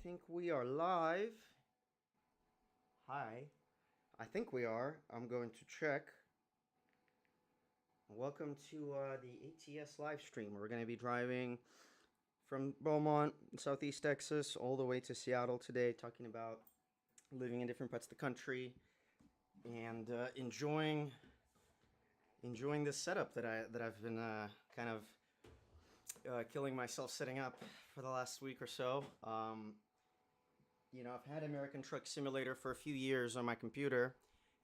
think we are live. Hi. I think we are. I'm going to check. Welcome to the ATS live stream. We're going to be driving from Beaumont, Southeast Texas, all the way to Seattle today, talking about living in different parts of the country and enjoying this setup that I've been kind of killing myself setting up for the last week or so. I've had American Truck Simulator for a few years on my computer,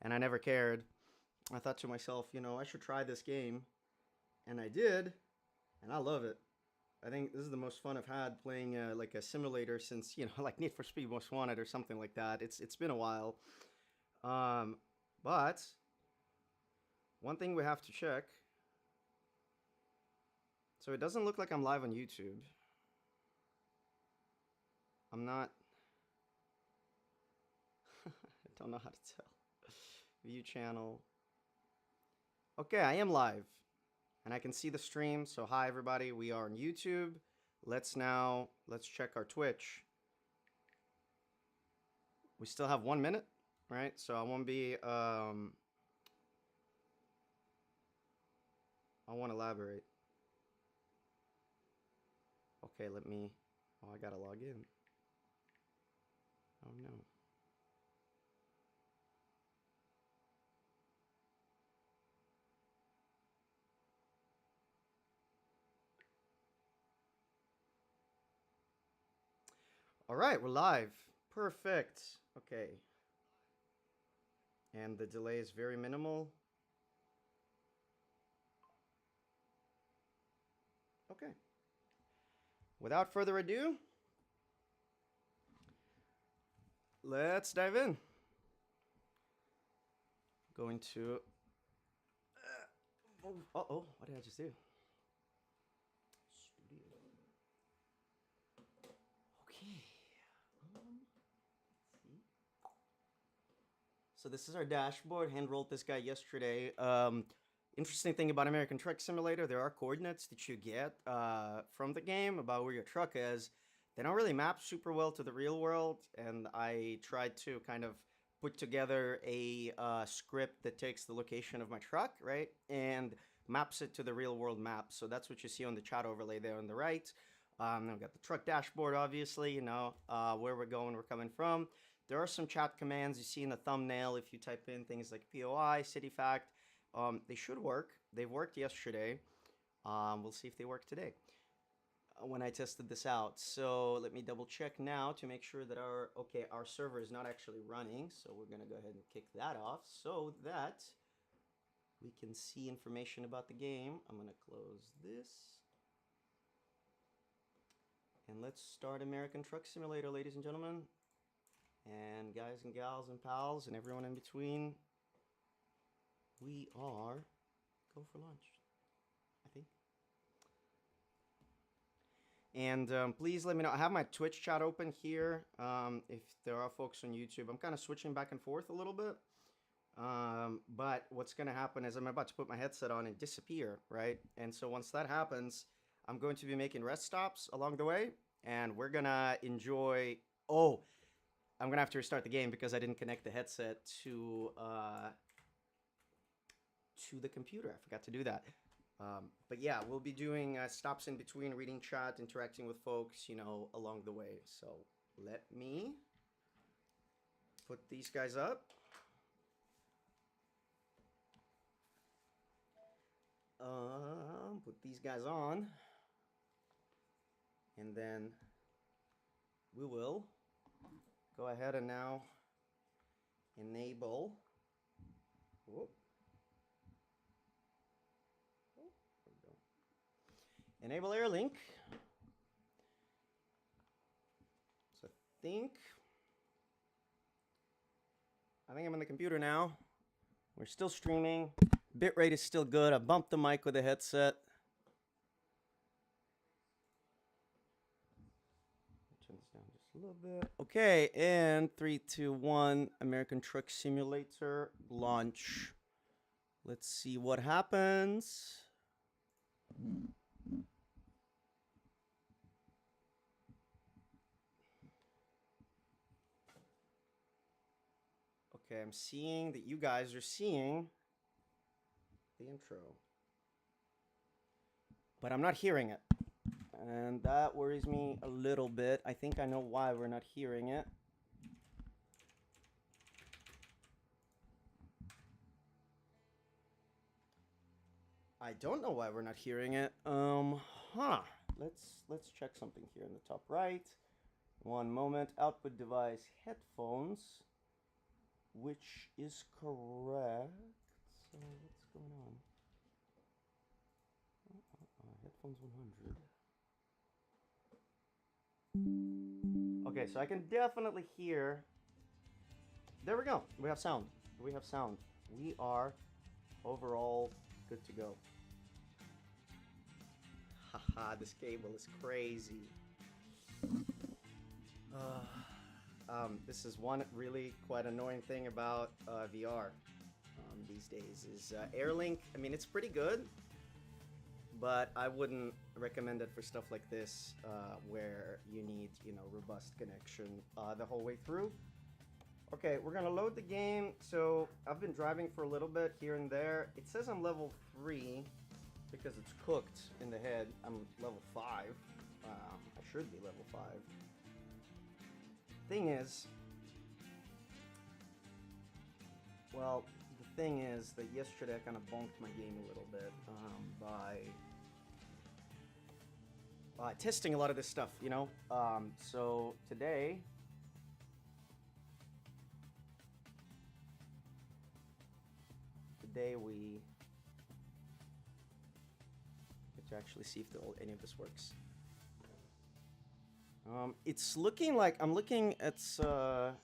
and I never cared. I thought to myself, I should try this game, and I did, and I love it. I think this is the most fun I've had playing like a simulator since, like Need for Speed Most Wanted or something like that. It's been a while. But one thing we have to check. So it doesn't look like I'm live on YouTube. I'm not. I don't know how to tell. View channel. Okay, I am live. And I can see the stream. So hi everybody, we are on YouTube. Let's check our Twitch. We still have 1 minute, right? So I won't be I won't elaborate. Okay, I gotta log in. Oh no. All right, we're live. Perfect. Okay. And the delay is very minimal. Okay. Without further ado, let's dive in. Going to... Uh-oh, what did I just do? Studio. Okay. Let's see. So this is our dashboard. Hand-rolled this guy yesterday. Interesting thing about American Truck Simulator, there are coordinates that you get from the game about where your truck is. They don't really map super well to the real world, and I tried to kind of put together a script that takes the location of my truck, right, and maps it to the real world map. So that's what you see on the chat overlay there on the right. Then we've got the truck dashboard, obviously, where we're going, we're coming from. There are some chat commands you see in the thumbnail if you type in things like POI, cityfact. They should work. They've worked yesterday. We'll see if they work today when I tested this out. So let me double check now to make sure that our server is not actually running. So we're going to go ahead and kick that off so that we can see information about the game. I'm going to close this. And let's start American Truck Simulator, ladies and gentlemen. And guys and gals and pals and everyone in between. We are go for lunch, I think. And please let me know. I have my Twitch chat open here. If there are folks on YouTube, I'm kind of switching back and forth a little bit. But what's going to happen is I'm about to put my headset on and disappear, right? And so once that happens, I'm going to be making rest stops along the way. And we're going to enjoy... Oh, I'm going to have to restart the game because I didn't connect the headset to the computer. I forgot to do that. But yeah, we'll be doing stops in between, reading chat, interacting with folks, along the way. So let me put these guys up. Put these guys on. And then we will go ahead and now enable. Whoop. Enable AirLink. So I think I'm on the computer now. We're still streaming. Bitrate is still good. I bumped the mic with the headset. Turn this down just a little bit. Okay, and 3, 2, 1. American Truck Simulator launch. Let's see what happens. Okay, I'm seeing that you guys are seeing the intro, but I'm not hearing it, and that worries me a little bit. I think I know why we're not hearing it. I don't know why we're not hearing it. Let's check something here in the top right. One moment. Output device headphones, which is correct. So what's going on? Headphones 100. Okay, so I can definitely hear. There we go. We have sound. We have sound. We are overall good to go. Haha, this cable is crazy. This is one really quite annoying thing about VR these days is Airlink. I mean, it's pretty good, but I wouldn't recommend it for stuff like this where you need, robust connection the whole way through. Okay, we're gonna load the game. So I've been driving for a little bit here and there. It says I'm level 3 because it's cooked in the head. I'm level 5. I should be level 5. Thing is, well, the thing is that yesterday I kind of bonked my game a little bit by testing a lot of this stuff, so today we get to actually see if any of this works. It's looking like I'm looking at the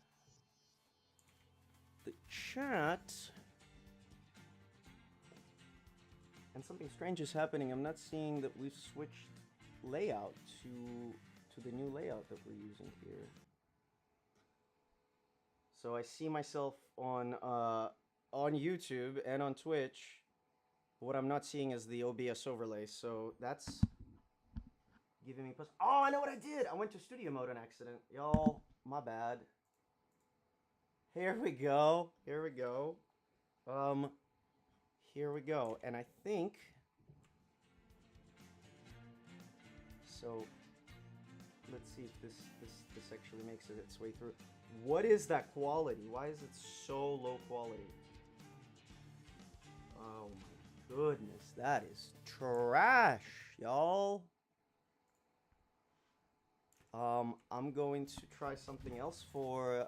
chat, and something strange is happening. I'm not seeing that we've switched layout to the new layout that we're using here. So I see myself on YouTube and on Twitch. What I'm not seeing is the OBS overlay. So that's giving me plus. Oh, I know what I did. I went to studio mode on accident. Y'all, my bad. Here we go. Here we go. Here we go. And I think so. Let's see if this actually makes it its way through. What is that quality? Why is it so low quality? Oh my goodness, that is trash, y'all. I'm going to try something else for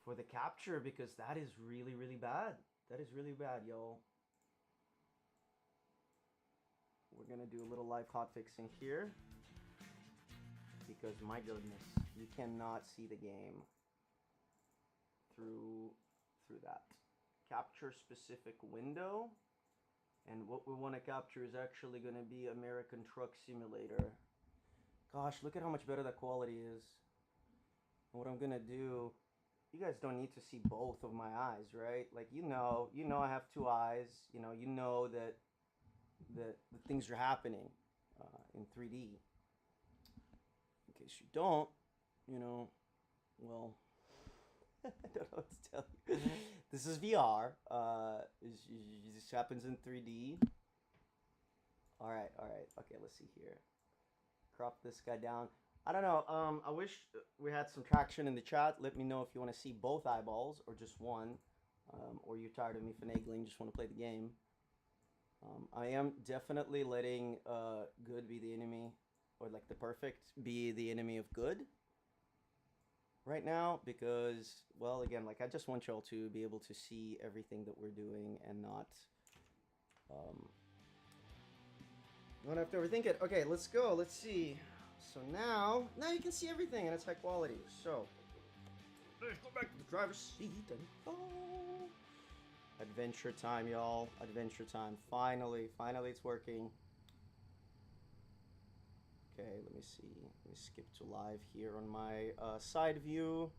the capture, because that is really, really bad. That is really bad, y'all. We're gonna do a little live hotfixing here, because my goodness, you cannot see the game through that capture specific window. And what we want to capture is actually going to be American Truck Simulator. Gosh, look at how much better that quality is. And what I'm going to do, you guys don't need to see both of my eyes, right? Like, you know I have two eyes. You know that the things are happening in 3D. In case you don't, well, I don't know what to tell you. This is VR. This happens in 3D. All right. Okay, let's see here. Crop this guy down. I don't know. I wish we had some traction in the chat. Let me know if you want to see both eyeballs or just one, or you're tired of me finagling, just want to play the game. I am definitely letting good be the enemy, or like the perfect be the enemy of good right now, because, well, again, like, I just want y'all to be able to see everything that we're doing and not don't have to overthink it. Okay, let's go. Let's see. So now you can see everything and it's high quality. So let's go back to the driver's seat and adventure time, y'all. Adventure time. Finally it's working. Okay, let me see. Let me skip to live here on my side view,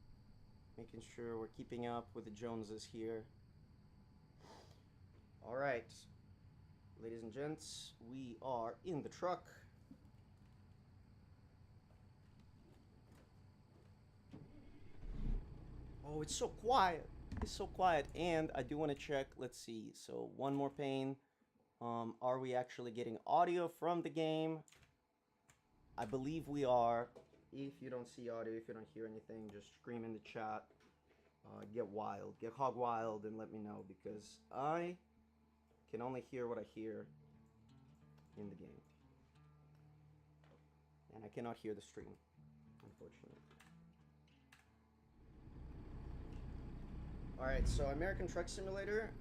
making sure we're keeping up with the Joneses here. All right, ladies and gents, we are in the truck. Oh, it's so quiet. It's so quiet. And I do want to check. Let's see. So one more pane. Are we actually getting audio from the game? I believe we are. If you don't see audio, if you don't hear anything, just scream in the chat. Get wild. Get hog wild and let me know, because I can only hear what I hear in the game. And I cannot hear the stream, unfortunately. Alright, so American Truck Simulator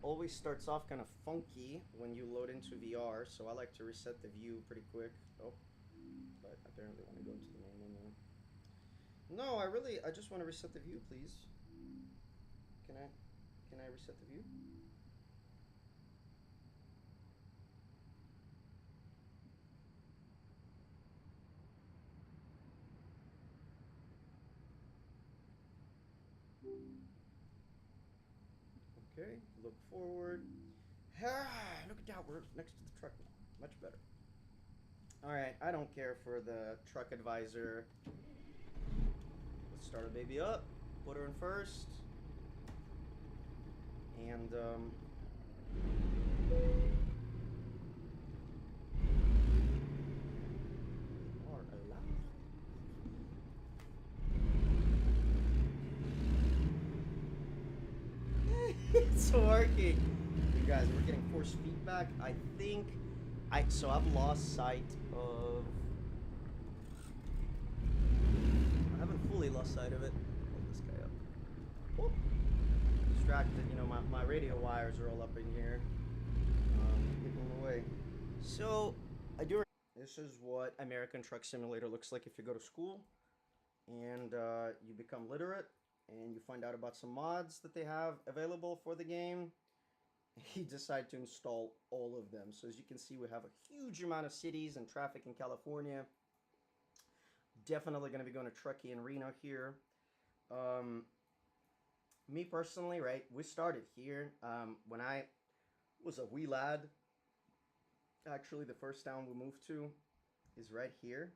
always starts off kind of funky when you load into VR, so I like to reset the view pretty quick. Oh, but apparently want to go to the main menu. No, I just want to reset the view, please. Can I reset the view? Okay, look forward. Look at that, we're next to the truck now. Much better. Alright, I don't care for the truck advisor. Let's start a baby up. Put her in first. And, are allowed. It's working. You guys, we're getting force feedback. I think so I've lost sight of, I haven't fully lost sight of it. Hold this guy up. Whoop. Distracted, you know, my radio wires are all up in here. Getting in the way. So this is what American Truck Simulator looks like if you go to school and you become literate and you find out about some mods that they have available for the game. He decided to install all of them. So as you can see, we have a huge amount of cities and traffic in California. Definitely going to be going to Truckee and Reno here. Me personally, right, we started here. When I was a wee lad, actually the first town we moved to is right here.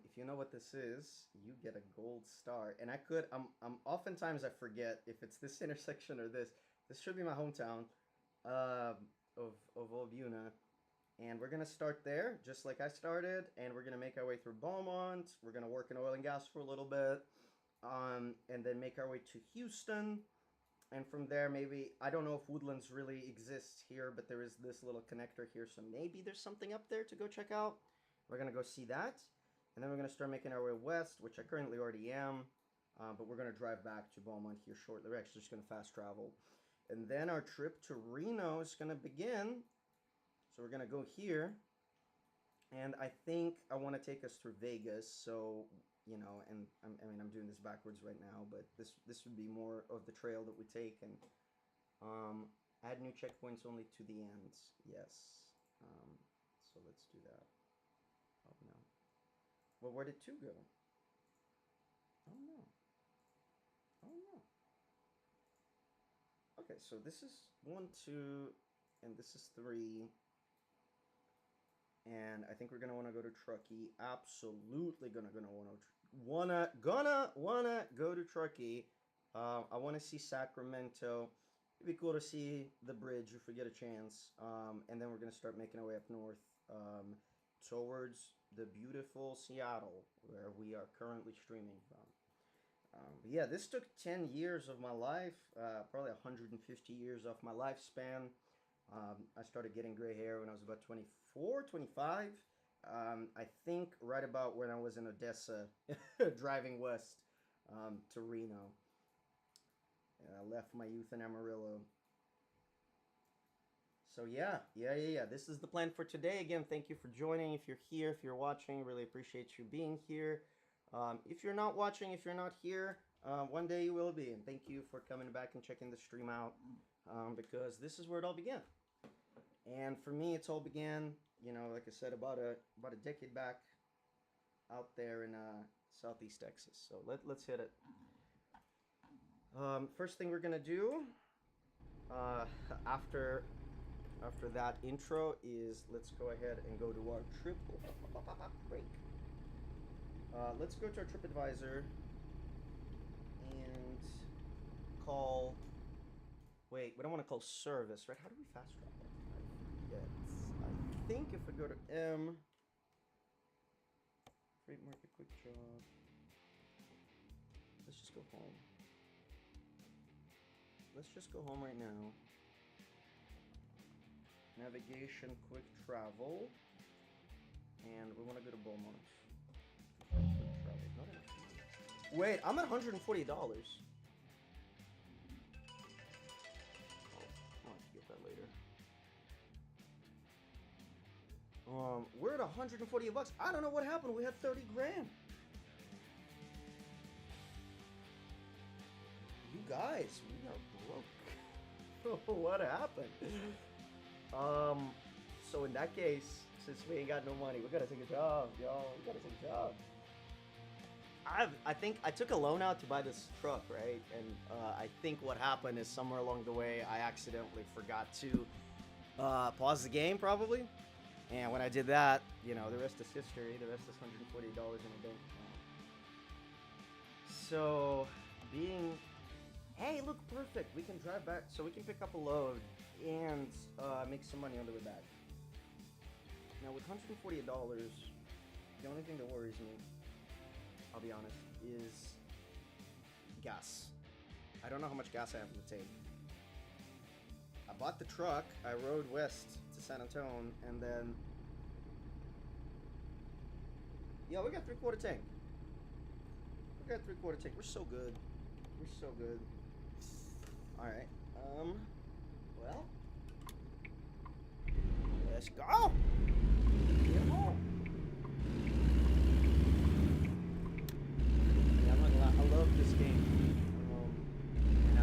If you know what this is, you get a gold star. And I'm oftentimes I forget if it's this intersection or this. This should be my hometown of Old Buna. And we're gonna start there, just like I started, and we're gonna make our way through Beaumont. We're gonna work in oil and gas for a little bit, and then make our way to Houston. And from there, maybe, I don't know if Woodlands really exists here, but there is this little connector here, so maybe there's something up there to go check out. We're gonna go see that. And then we're going to start making our way west, which I currently already am. But we're going to drive back to Beaumont here shortly. We're actually just going to fast travel. And then our trip to Reno is going to begin. So we're going to go here. And I think I want to take us through Vegas. So, you know, and I'm doing this backwards right now. But this would be more of the trail that we take. And add new checkpoints only to the ends. Yes. So let's do that. Oh, no. Well, where did 2 go? Oh no. Oh no. Okay, so this is 1, 2, and this is 3. And I think we're gonna want to go to Truckee. Absolutely gonna wanna go to Truckee. I want to see Sacramento. It'd be cool to see the bridge if we get a chance. And then we're gonna start making our way up north. Towards the beautiful Seattle, where we are currently streaming from. But yeah, this took 10 years of my life, probably 150 years off my lifespan. I started getting gray hair when I was about 24, 25. I think right about when I was in Odessa, driving west to Reno. And I left my youth in Amarillo. So yeah. This is the plan for today. Again, thank you for joining. If you're here, if you're watching, really appreciate you being here. If you're not watching, if you're not here, one day you will be. And thank you for coming back and checking the stream out, because this is where it all began. And for me, it's all began, you know, like I said, about a decade back, out there in Southeast Texas. So let's hit it. First thing we're gonna do after that intro is let's go ahead and go to our trip break. Let's go to our TripAdvisor and call. Wait, we don't want to call service, right? How do we fast travel? I forget. I think if I go to M, freight market, quick job. Let's just go home. Let's just go home right now. Navigation, quick travel. And we want to go to Beaumont. Quick travel. Not enough. Wait, I'm at $140. Oh, I'll have to get that later. We're at 140 bucks. I don't know what happened. We had 30 grand. You guys, we are broke. What happened? So in that case, since we ain't got no money, we gotta take a job, y'all. We gotta take a job. I think I took a loan out to buy this truck, right? And I think what happened is somewhere along the way, I accidentally forgot to pause the game, probably. And when I did that, you know, the rest is history. The rest is $140 in a bank account. So, hey, look, perfect. We can drive back, so we can pick up a load and make some money on the way back. Now, with $140, the only thing that worries me, I'll be honest, is gas. I don't know how much gas I have in the tank. I bought the truck, I rode west to San Antonio, and then... Yeah, we got 3/4 tank. We got 3/4 tank. We're so good. We're so good. Alright, well... Let's go! Get home! Yeah, I'm not gonna lie, I love this game. And I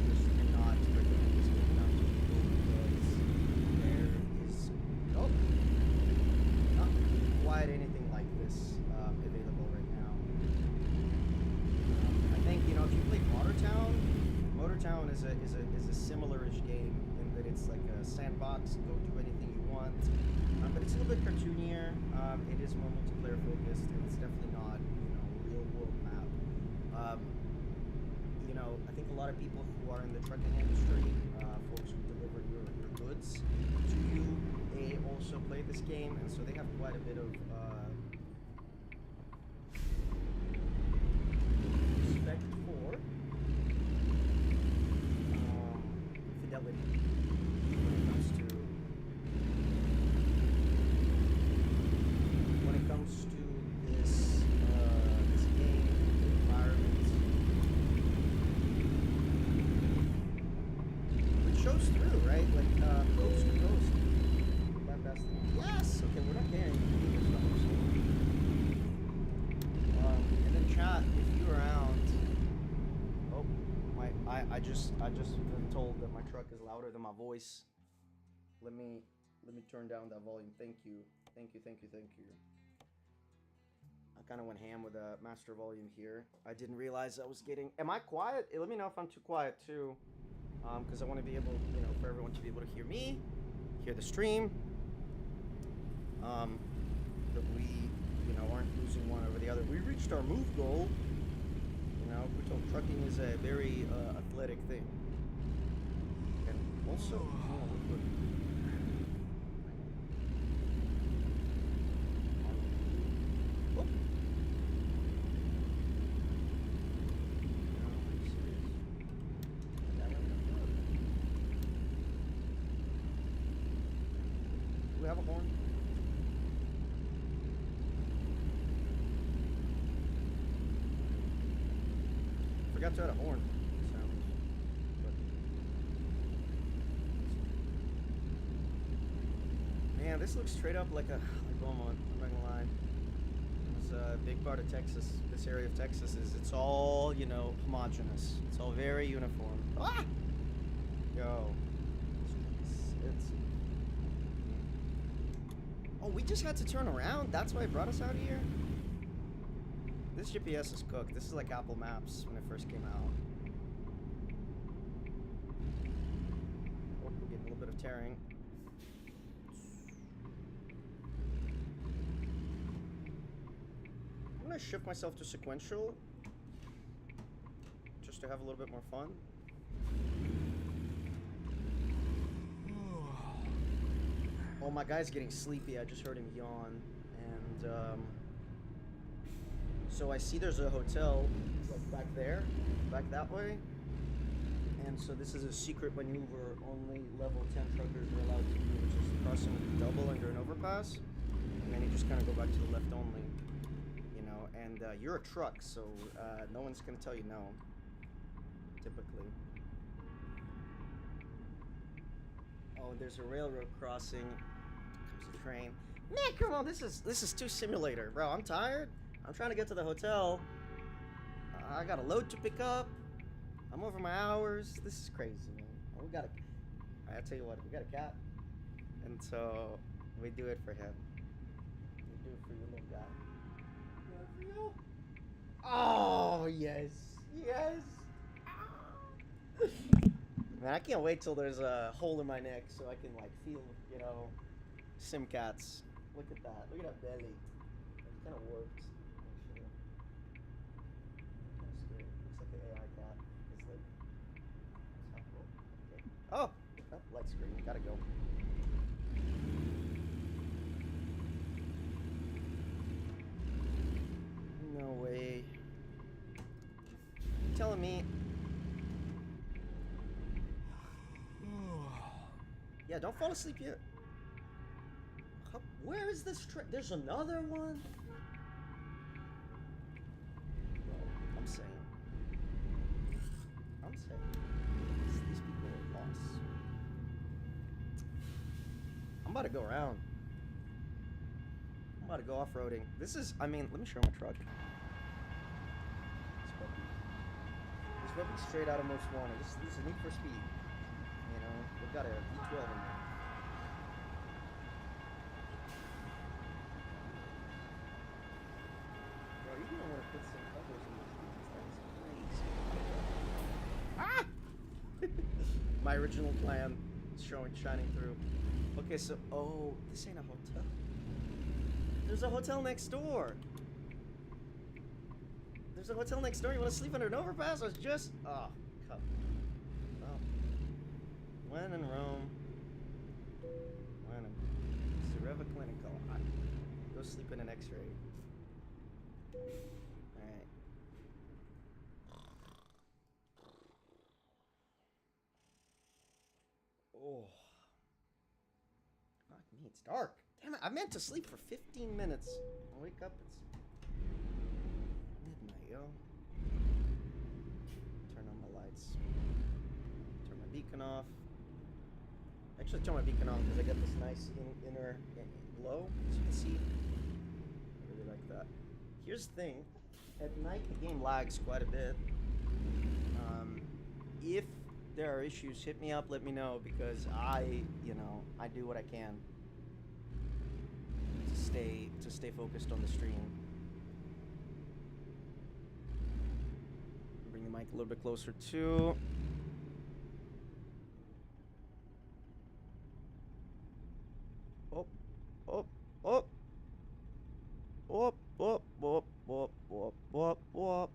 just cannot recommend this game enough to people because there is not quite anything like this available right now. I think, you know, if you played Motortown is a similar-ish game in that it's like a sandbox, go do anything you want, but it's a little bit cartoonier. It is more multiplayer focused, and it's definitely not, you know, real world map. You know, I think a lot of people who are in the trucking industry, folks who deliver your goods to you, they also play this game, and so they have quite a bit of respect for fidelity when it comes to this game, the environment. It shows through, right? Like coast to coast. That's yes. Okay, we're not carrying this stuff. And then chat, if you're around. Oh, I just been told that my truck is louder than my voice. Let me turn down that volume. Thank you. Thank you. I kind of went ham with a master volume here. I didn't realize I was getting... Am I quiet? Let me know if I'm too quiet too. Because I want to be able, you know, for everyone to be able to hear me, hear the stream. That we, you know, aren't losing one over the other. We reached our move goal. You know, we told trucking is a very athletic thing. And also... Do we have a horn? Forgot to add a horn sound. But... Man, this looks straight up like Beaumont, I'm not gonna lie. It's a big part of Texas, this area of Texas is, it's all, you know, homogeneous. It's all very uniform. Ah! Yo. It's... Oh, we just had to turn around? That's why it brought us out here? This GPS is cooked. This is like Apple Maps when it first came out. Oh, we're getting a little bit of tearing. gonna shift myself to sequential, just to have a little bit more fun. Oh, my guy's getting sleepy. I just heard him yawn, and so I see there's a hotel like back there, back that way. And so this is a secret maneuver only level 10 truckers are allowed to do, which is crossing with the double under an overpass. And then you just kind of go back to the left only, you know, and you're a truck, so no one's going to tell you no, typically. Oh, there's a railroad crossing. Comes a train. Man, come on, this is too simulator, bro. I'm tired. I'm trying to get to the hotel. I got a load to pick up. I'm over my hours. This is crazy, man. We got I tell you what, we got a cat, and so we do it for him. We do it for your little guy. For you? Oh yes, yes. Man, I can't wait till there's a hole in my neck so I can like feel, you know, sim cats. Look at that. Look at that belly. It kind of worked. Actually. Kind of scary. Looks like an AI cat. Okay. Oh, light screen. Gotta go. No way. You're telling me? Yeah, don't fall asleep yet. Where is this train? There's another one? I'm saying. These people are lost. I'm about to go around. I'm about to go off-roading. This is, I mean, let me show my truck. This puppy straight out of Most Wanted. This is Need for Speed. You know, we've got a V12 in there. Bro, you're gonna want to put some covers in this thing. That is crazy. Ah! My original plan is shining through. Okay, so, oh, this ain't a hotel. There's a hotel next door. There's a hotel next door. You want to sleep under an overpass? I was just, oh, come. Oh. When in Rome. When in Cereva Clinical. Go sleep in an X-ray. Alright. Oh. Fuck me, it's dark. Damn it, I meant to sleep for 15 minutes. I wake up, it's midnight, yo. Turn on my lights. Turn my beacon off. Actually, turn my beacon on because I got this nice inner glow, as you can see. I really like that. Here's the thing. At night, the game lags quite a bit. If there are issues, hit me up, let me know, because I do what I can to stay focused on the stream. Bring the mic a little bit closer too. Oh, oh, oh. Whoop, whoop, whoop, whoop, whoop, whoop, whoop.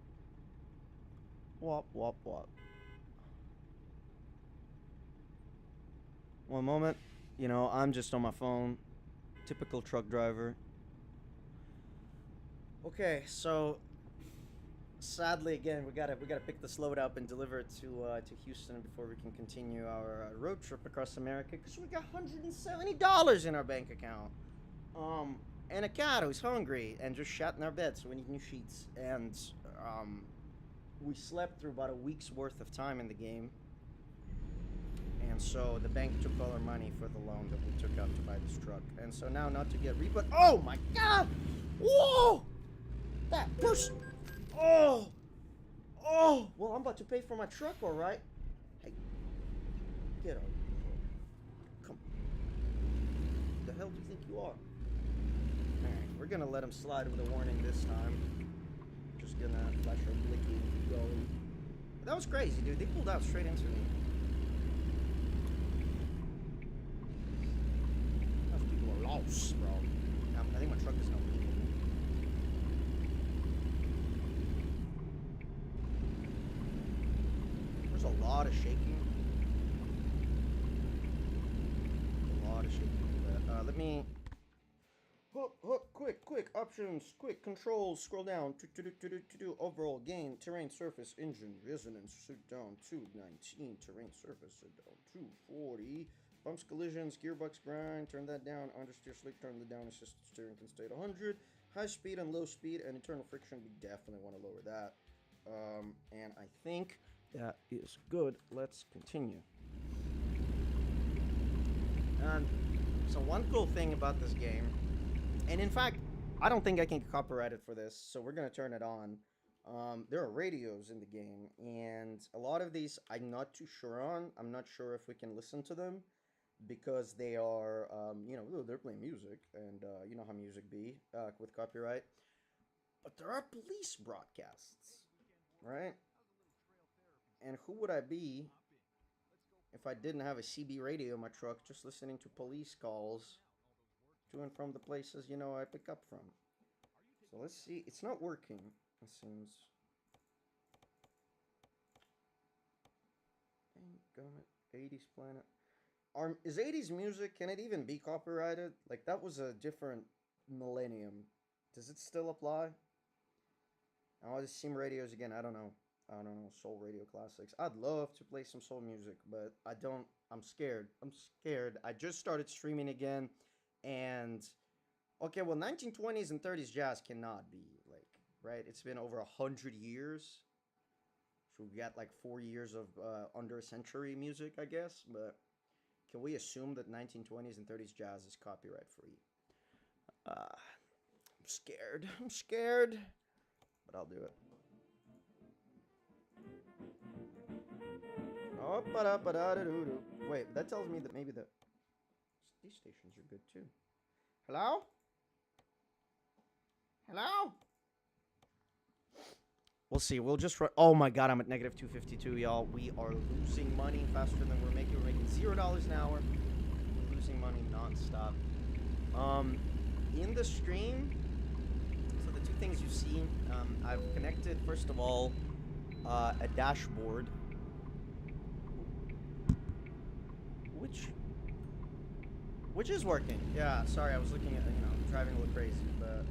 Whoop, whoop, whoop. One moment. You know, I'm just on my phone. Typical truck driver. Okay, so sadly again we gotta pick this load up and deliver it to Houston before we can continue our road trip across America, because we got $170 in our bank account. And a cat who's hungry and just shat in our bed, so we need new sheets. And we slept through about a week's worth of time in the game. And so the bank took all our money for the loan that we took out to buy this truck. And so now, not to get but oh my god! Whoa! That person! Oh! Oh! Well, I'm about to pay for my truck, alright? Hey. Get up. Come. Who the hell do you think you are? Alright, we're gonna let him slide with a warning this time. Just gonna flash our blicky and keep going. But that was crazy, dude. They pulled out straight into me. Those people are lost, bro. I think my truck is gonna leave. lot of shaking. A lot of shaking. Let me. Hook, quick, options, quick, controls, scroll down, overall gain, terrain surface, engine, resonance, sit down, 219, terrain surface, sit down, 240, bumps, collisions, gearbox grind, turn that down, understeer sleep, turn that down, assisted steering can stay at 100, high speed and low speed, and internal friction, we definitely want to lower that, and I think that is good. Let's continue. And so one cool thing about this game, and in fact, I don't think I can get copyrighted for this, so we're going to turn it on. There are radios in the game, and a lot of these I'm not too sure on. I'm not sure if we can listen to them, because they are, they're playing music, and you know how music be with copyright. But there are police broadcasts, right? And who would I be if I didn't have a CB radio in my truck just listening to police calls to and from the places, I pick up from. So let's see. It's not working, it seems. Dang it. 80s Planet. Is 80s music, can it even be copyrighted? Like, that was a different millennium. Does it still apply? Oh, the sim radios again, I don't know. Soul radio classics. I'd love to play some soul music, but I don't. I'm scared. I just started streaming again, and okay, well, 1920s and 30s jazz cannot be, like, right? It's been over 100 years. So we got like 4 years of under a century music, I guess. But can we assume that 1920s and 30s jazz is copyright free? I'm scared. But I'll do it. Oh, wait, that tells me that maybe these stations are good too. Hello? We'll see. We'll just run. Oh my god, I'm at negative 252, y'all. We are losing money faster than we're making. We're making $0 an hour. We're losing money nonstop. In the stream, so the two things you see, I've connected, first of all, a dashboard, which is working. Yeah, sorry, I was looking at, driving a little crazy, but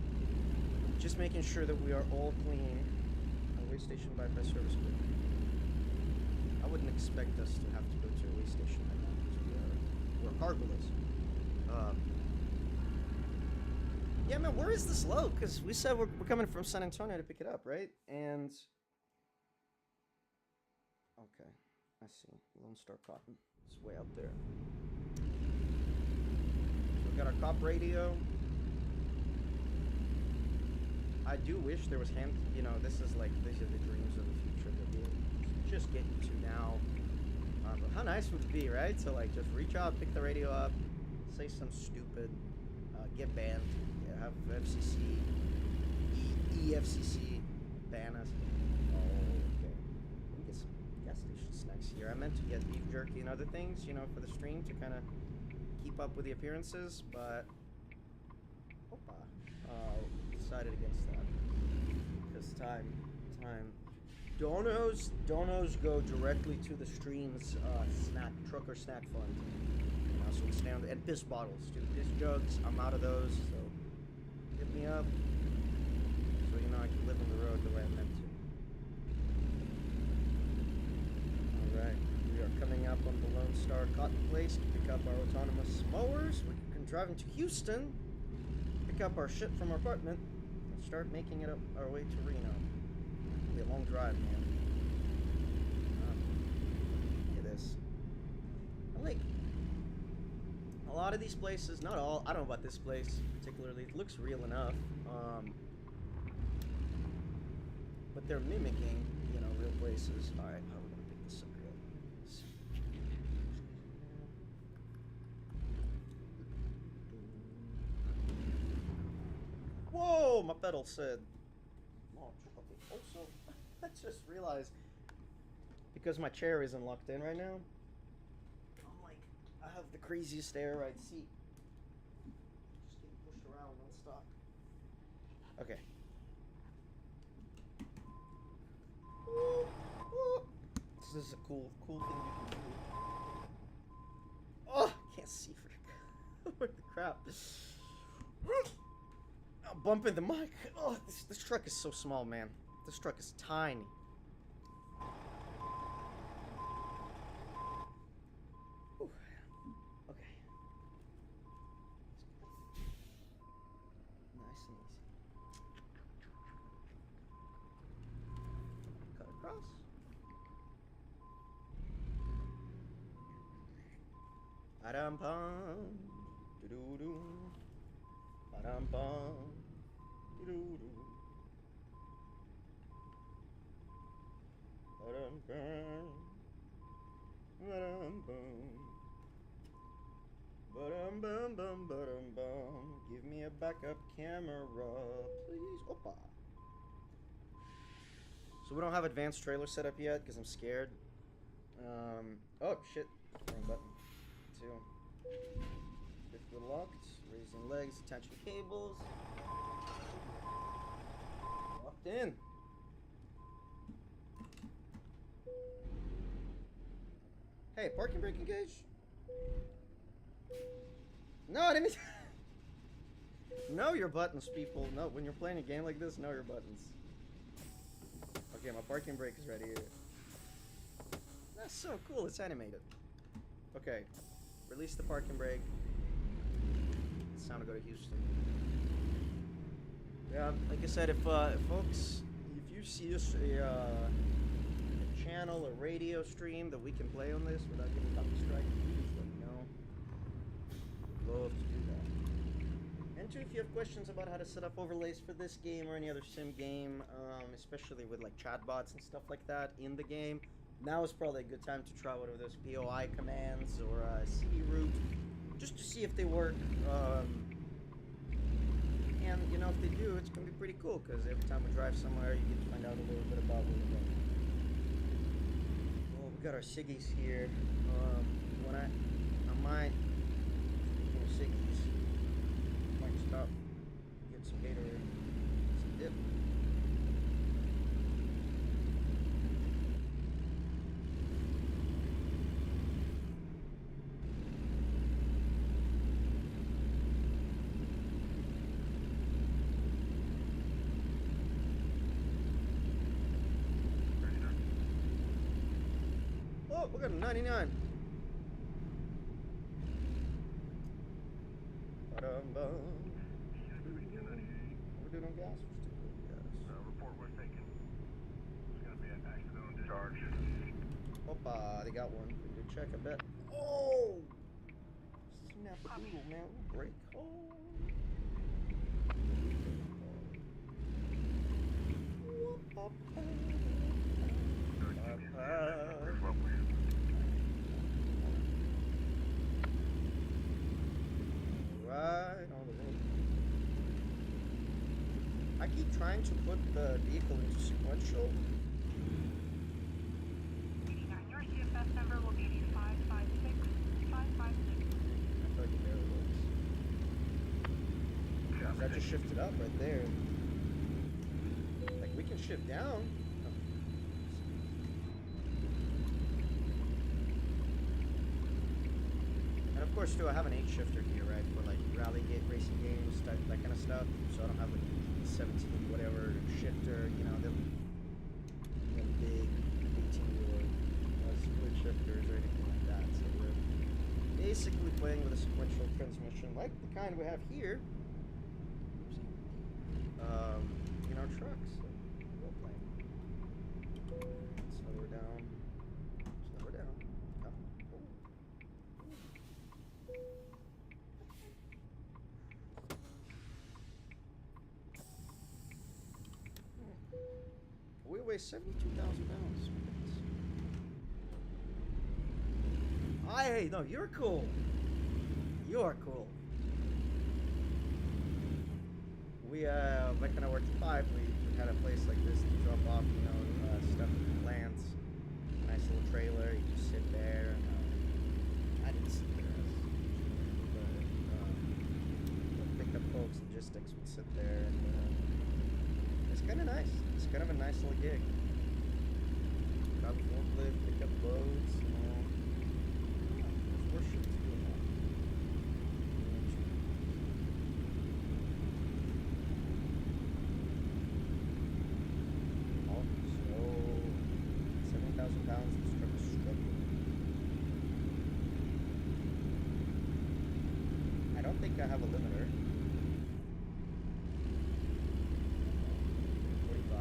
just making sure that we are all clean. Way station bypass service. I wouldn't expect us to have to go to a way station right now because we're cargoless. Yeah, man, where is this load? Because we said we're coming from San Antonio to pick it up, right? And okay, I see. Lone Star Cotton. It's way out there. So we got our cop radio. I do wish there was hand, this is like, these are the dreams of the future that we're just getting to now. But how nice would it be, right? So, like, just reach out, pick the radio up, say some stupid, get banned, have FCC, EFCC ban us. Oh, okay. Let me get some gas station snacks here. I meant to get beef jerky and other things, for the stream to kind of keep up with the appearances, but decided against that because time donos go directly to the stream's truck or snack fund, so we stay on the, and piss bottles too, piss jugs, I'm out of those, so hit me up so I can live on the road the way I meant to. Alright, we are coming up on the Lone Star Cotton Place to pick up our autonomous mowers. We're driving to Houston, pick up our shit from our apartment, and start making it up our way to Reno. It'll be a long drive, man. Look at this. I like a lot of these places, not all. I don't know about this place particularly. It looks real enough, but they're mimicking, real places. All right, how are we gonna pick this up here? Whoa, my pedal said launch. Okay, also, I just realized, because my chair isn't locked in right now, I have the craziest air ride seat. Just getting pushed around non-stop. Okay. This is a cool thing you can do. Oh, can't see for what the crap. I'm bumping the mic. Oh, this truck is so small, man. This truck is tiny. Ooh. Okay. Nice and easy. Cut across. Ba-dum bum, doo doo. Ba-dum bum, doo doo. Ba-dum bum, ba-dum bum. Ba-dum bum bum ba-dum bum. Give me a backup camera, please. Opa. So we don't have advanced trailer set up yet because I'm scared. Oh shit. Wrong button. 2. Fifth wheel locked. Raising legs. Attaching cables. Locked in. Hey, parking brake engaged? No, I didn't. Know your buttons, people. No, when you're playing a game like this, know your buttons. Okay, my parking brake is ready here. That's so cool. It's animated. Okay, release the parking brake. It's time to go to Houston. Yeah, like I said, if folks, if you see us a channel or radio stream that we can play on this without getting copy strike, please let me know. Would love to do that. And two, if you have questions about how to set up overlays for this game or any other sim game, especially with like chatbots and stuff like that in the game, now is probably a good time to try one of those POI commands or CD root, just to see if they work. And you know, if they do, it's gonna be pretty cool because every time we drive somewhere, you get to find out a little bit about where we're going. Well, we got our ciggies here. When I might ciggies. Might stop, get some Gatorade, some dip. Oh, we got a 99. Ba-dum-bum. We're doing on gas? We're still doing gas. Report was taken. There's going to be an accidental discharge. Opa, they got one. Good check, I bet. Oh! Snap a doodle, man. Break. Oh. Right on the road. I keep trying to put the vehicle into sequential. Your CFS number will be 556-556. I feel like it barely works. That just shifted up right there. Like, we can shift down. And of course, too, I have an 8 shifter here, right, for like rally racing games, that kind of stuff. So I don't have like 17 whatever shifter, you know, the big 18-wheel split shifters or anything like that. So we're basically playing with a sequential transmission, like the kind we have here. In our trucks. So we'll play. Slow her down. Slow her down. Come. We weigh 72,000 pounds. Hey, no, you're cool. You're cool. We, back when I worked at 5, we had a place like this to drop off, you know, stuff in the plants. Nice little trailer, you just sit there, and, I didn't sit there, but, the pickup folks, logistics would sit there, and, it's kind of nice. It's kind of a nice little gig. drive a forklift, pick up loads, you know. Yeah, there's worse shit to do than that. Oh, so 70,000 pounds, this truck is struggling. I don't think I have a limiter. 45.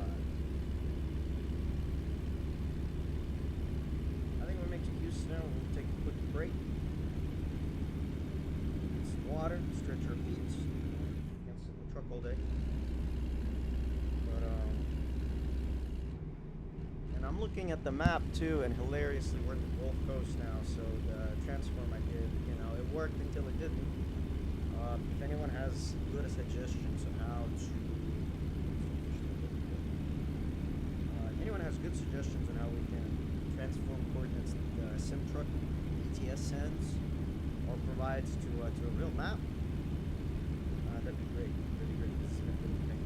I think we'll make to Houston. We'll take a quick break. Get some water, stretch our feet. Can't sit in the truck all day. But and I'm looking at the map too, and hilariously we're in the Gulf Coast now. So the transform I did, you know, it worked until it didn't. If anyone has good suggestions on how to, anyone has good suggestions on how we can transform coordinates that sim truck ATS sends or provides to a real map, that'd be great. Really great. This is a good thing.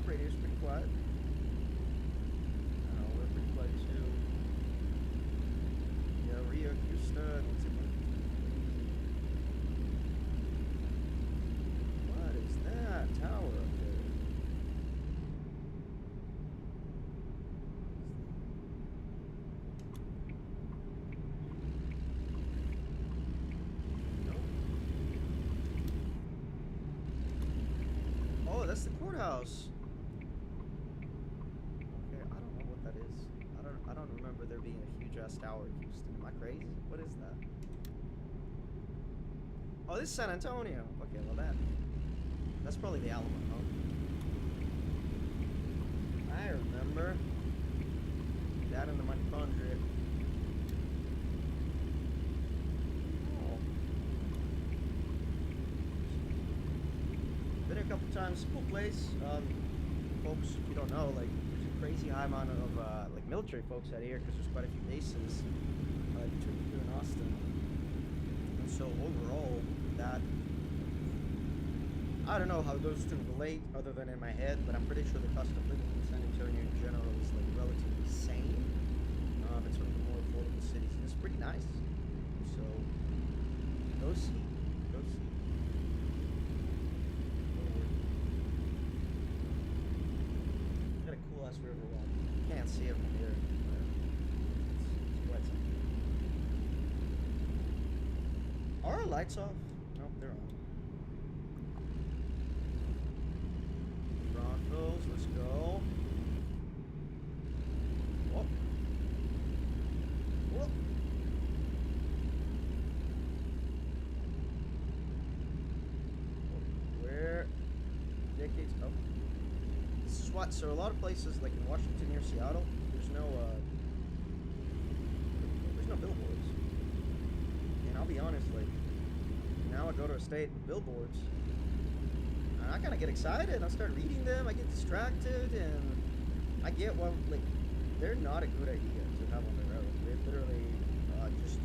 Radio's pretty quiet. We're pretty quiet too. Yeah, Rio, Houston. What is that tower up there? No. Oh, that's the courthouse. I don't remember there being a huge ass tower in Houston. Am I crazy? What is that? Oh, this is San Antonio. Okay, well that's probably the Alamo, huh? I remember that in the mitochondria. Oh. Been a couple times. Cool place. Folks, if you don't know, like, there's a crazy high amount of like military folks out here because there's quite a few bases between here and Austin. And so overall, that I don't know how those two relate other than in my head, but I'm pretty sure the cost of living in San Antonio in general is like relatively same. It's one of the more affordable cities, and it's pretty nice. So go see. Got a cool ass river walk. You can't see it from here. But it's quite something. Are our lights off? Nope, they're on. Broncos, let's go. Whoop. Whoop. Where? Decades. Oh. This is what. So a lot of places, like in Washington near Seattle, there's no billboards. And I'll be honest, like now I go to a state with billboards, and I kind of get excited. I start reading them. I get distracted, and I get what like they're not a good idea to have on the road. They're literally just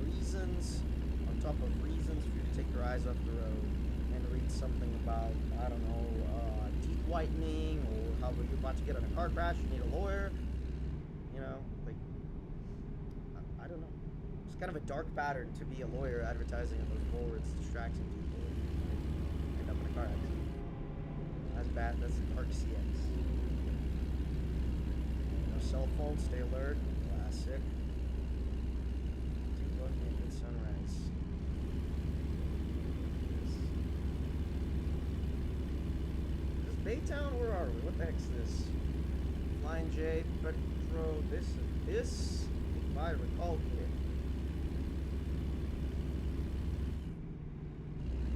reasons on top of reasons for you to take your eyes off the road and read something about, I don't know, teeth whitening, or how you're about to get in a car crash, you need a lawyer, you know, like, I don't know. It's kind of a dark pattern to be a lawyer advertising on those boards, distracting people, and end up in a car accident. That's bad, that's dark CX. No cell phone, stay alert, classic. Keep looking at good sunrise. Baytown, where are we? What the heck's this? Flying J, Petro, this, if I recall here.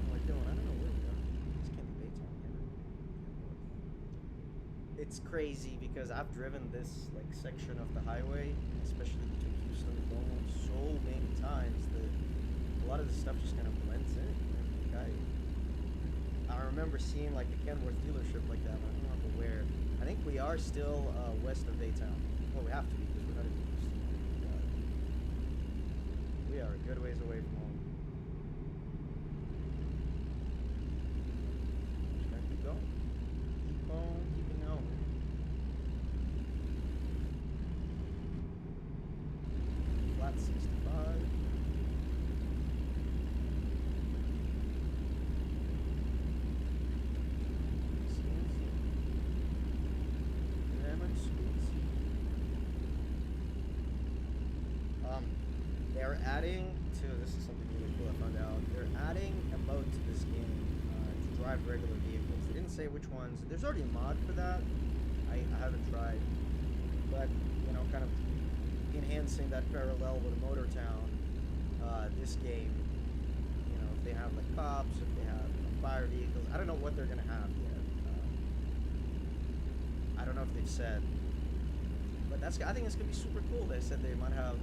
What am I doing? I don't know where we are. This can't be Baytown here. It's crazy because I've driven this like section of the highway, especially between Houston and Beaumont, so many times that a lot of this stuff just kind of blends in. Like I remember seeing like the Kenworth dealership like that, but I don't remember where. I think we are still west of Baytown. Well, we have to be because we're headed to Houston. We are a good ways away from home. Just gotta keep going. Keep on keeping on. Flat 65. They're adding to, this is something really cool I found out, they're adding a mode to this game to drive regular vehicles. They didn't say which ones. There's already a mod for that. I haven't tried. But, you know, kind of enhancing that parallel with a motor town, this game, you know, if they have like cops, if they have fire vehicles, I don't know what they're going to have yet. I don't know if they've said. But that's, I think it's going to be super cool. They said they might have...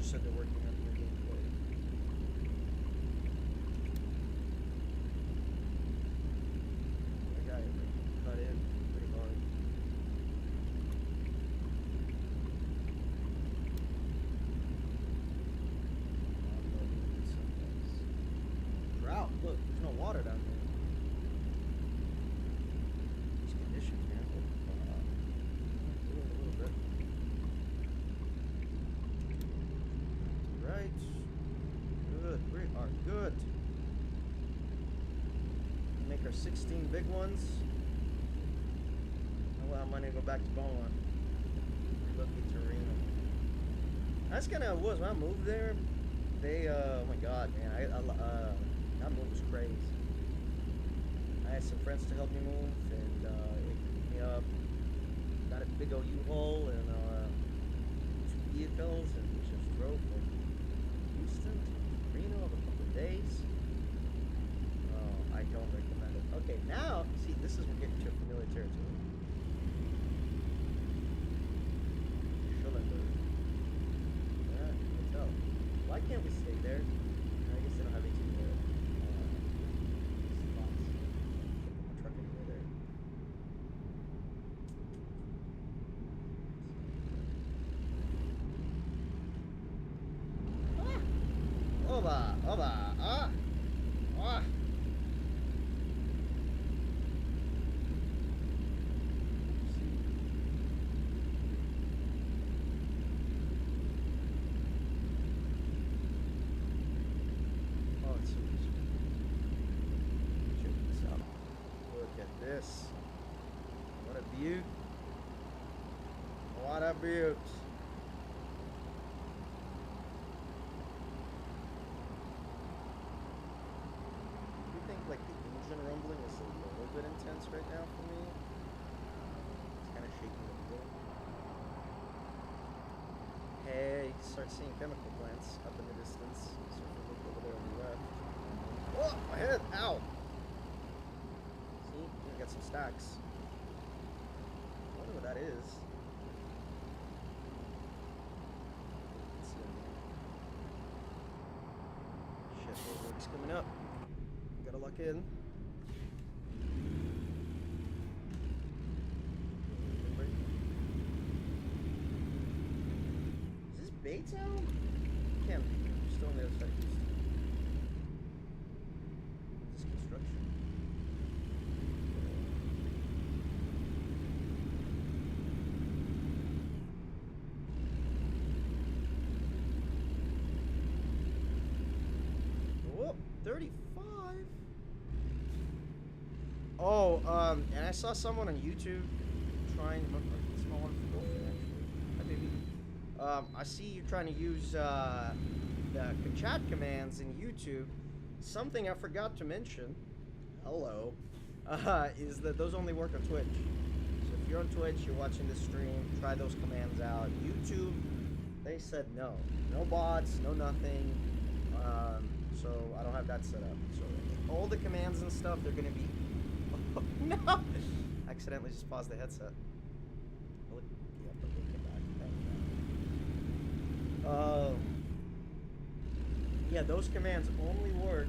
Said they're working on new gameplay. That guy cut in pretty hard. Drought. Look, there's no water down there. These conditions, man. A little bit. Right. Good. We are good. Make our 16 big ones. And we'll have money to go back to Beaumont. Lucky Torino. That's kind of was when I moved there. They, oh my god, man. That move was crazy. I had some friends to help me move, and they picked me up. Got a big old U-Haul and 2 vehicles, and we just drove from Houston to Reno over a couple of days. Oh, I don't recommend it. Okay, now, see, this is we're getting to familiar territory. Schulenburg. Yeah, hotel. Why can't we stay there? I guess they don't have anything there. Spots. Can't put my truck anywhere there. Oba, oba, ah, ah. Oh, it's so easy. Check this out. Look at this. What a view. What a view. Like the engine rumbling is a little bit intense right now for me. It's kind of shaking a bit. Hey, start seeing chemical plants up in the distance. So if we look over there on the left. Oh, my head! Ow! See, we got some stacks. I wonder what that is. Let's see. Shit, more work's coming up. Gotta lock in. Is this Baytown? Can't be. We're still on the other side of Houston. This construction. Whoop, 35. Oh, and I saw someone on YouTube trying. Small one for girlfriend, actually. Hi, baby. I see you trying to use the chat commands in YouTube. Something I forgot to mention. Hello. Is that those only work on Twitch. So if you're on Twitch, you're watching this stream, try those commands out. YouTube, they said no. No bots, no nothing. So I don't have that set up. So all the commands and stuff, they're gonna be. Oh, no! Accidentally just paused the headset. Look, yep, okay, back. Yeah, those commands only work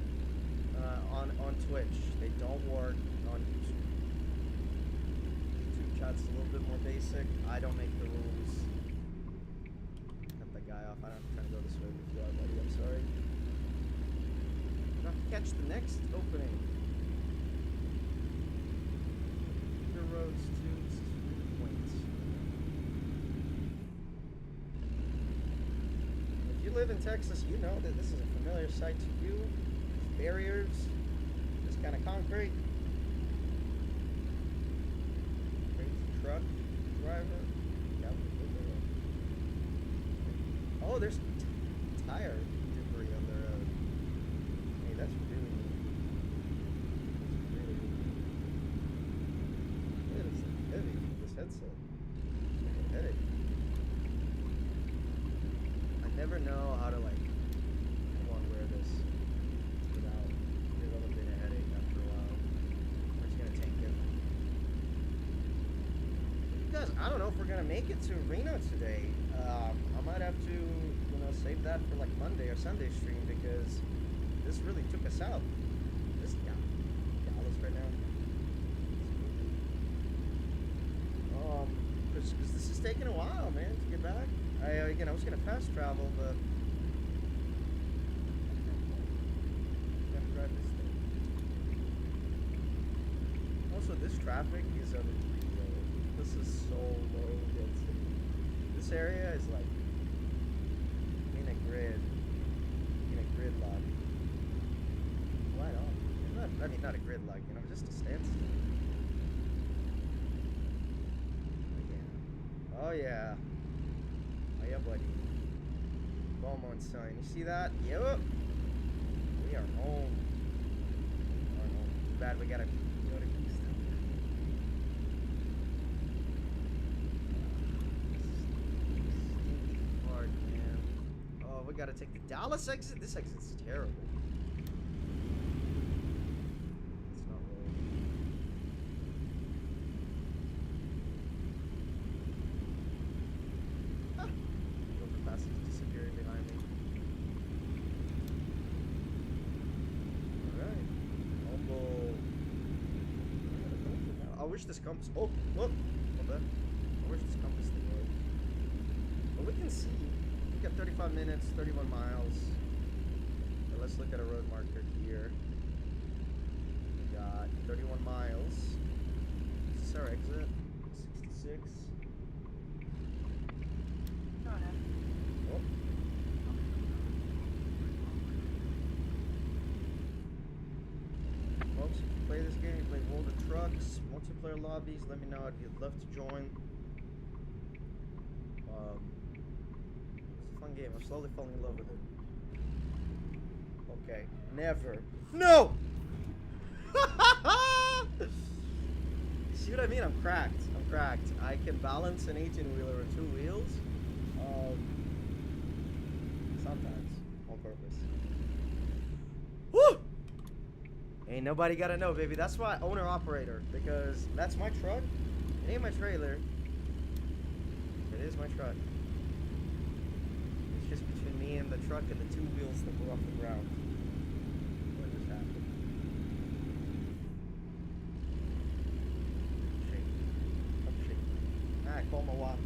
on Twitch. They don't work on YouTube. YouTube chat's a little bit more basic. I don't make the rules. Cut that guy off. I don't have to try to go this way with you, buddy. I'm sorry. You have to catch the next opening. Your roads too. This is really quaint. If you live in Texas, you know that this is a familiar sight to you. There's barriers, this kind of concrete. Crazy truck driver. Oh, there's tire debris on the road. Hey, that's really neat. It is heavy, this headset. Like a headache. I never know how to like wear this without developing a headache after a while. We're just gonna tank it. You guys, I don't know if we're gonna make it to Reno today. I might have to, save that for like Monday or Sunday stream because this really took us out. This Dallas right now. Because this is taking a while, man, to get back. I was gonna fast travel, but gotta drive this thing. Also, this traffic is unreal. This is so low density. This area is like in a gridlock. Right on. Not a gridlock, just a standstill. Oh yeah. Oh yeah, buddy. Beaumont sign. You see that? Yep. We are home. Too bad we gotta go to East. Stinky fart, man. Oh, we gotta take the Dallas exit? This exit's terrible. It's not rolling. Overpass is disappearing behind me. Alright. Humble. I wish this compass. Oh, look! Hold on. I wish this compass thing worked. But we can see. We got 35 minutes, 31 miles. Okay, let's look at a road marker here. We got 31 miles. Is this our exit? 66. Go ahead. Oh. Folks, if you play this game, you play World of Trucks, multiplayer lobbies, let me know. I'd love to join. It's a fun game. I'm slowly falling in love with it. Okay. Never. No! You see what I mean? I'm cracked. I can balance an 18-wheeler with 2 wheels. Sometimes. On purpose. Woo! Ain't nobody gotta know, baby. That's why owner-operator. Because that's my truck. It ain't my trailer. It is my truck. It's just between me and the truck and the 2 wheels that were off the ground. What just happened? I'm shaking. I called my wife.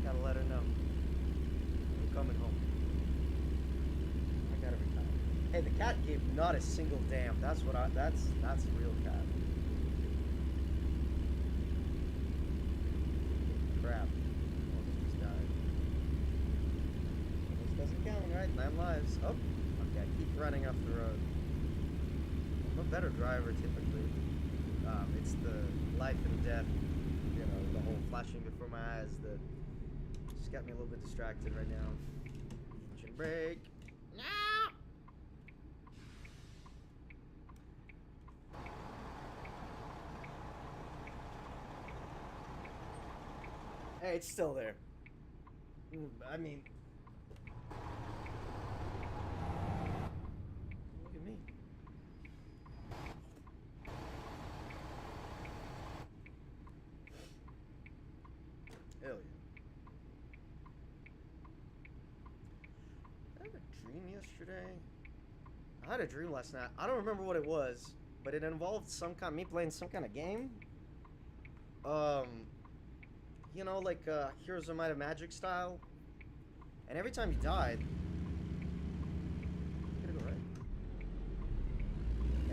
Gotta let her know. I'm coming home. I gotta retire. Hey, the cat gave not a single damn. That's a real cat. Crap. Almost just died. Almost doesn't count, right? 9 lives. Oh, okay. I keep running off the road. I'm a better driver typically. It's the life and death, the whole flashing before my eyes that just got me a little bit distracted right now. Engine brake. No! Hey, it's still there. I mean, look at me. Hell yeah. dream yesterday? I had a dream last night. I don't remember what it was, but it involved me playing some kind of game. You know, like Heroes of Might and Magic style. And every time you died, gotta go right.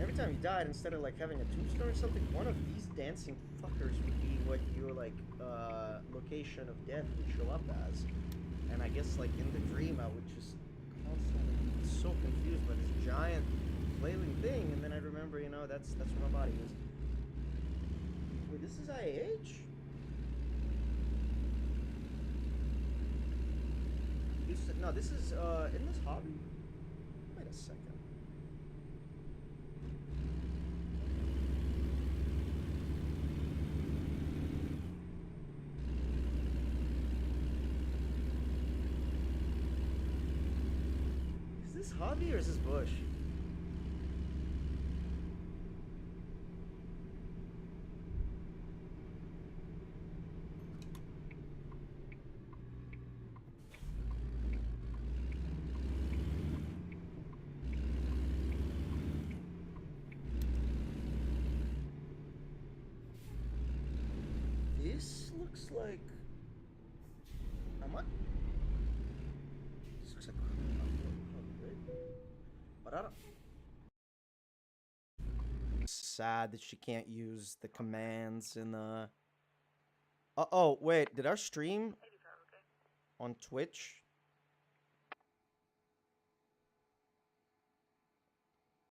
Every time you died, instead of like having a tombstone or something, one of these dancing fuckers would be what your like location of death would show up as. And I guess like in the dream, I would just constantly be so confused by this giant flailing thing, and then I remember, you know, that's where my body is. Wait, this is IH? No, this is in this hobby. Wait a second. Is this hobby or is this bush? This looks like... This looks like... But I don't... Sad that she can't use the commands in the... oh, wait. Did our stream on Twitch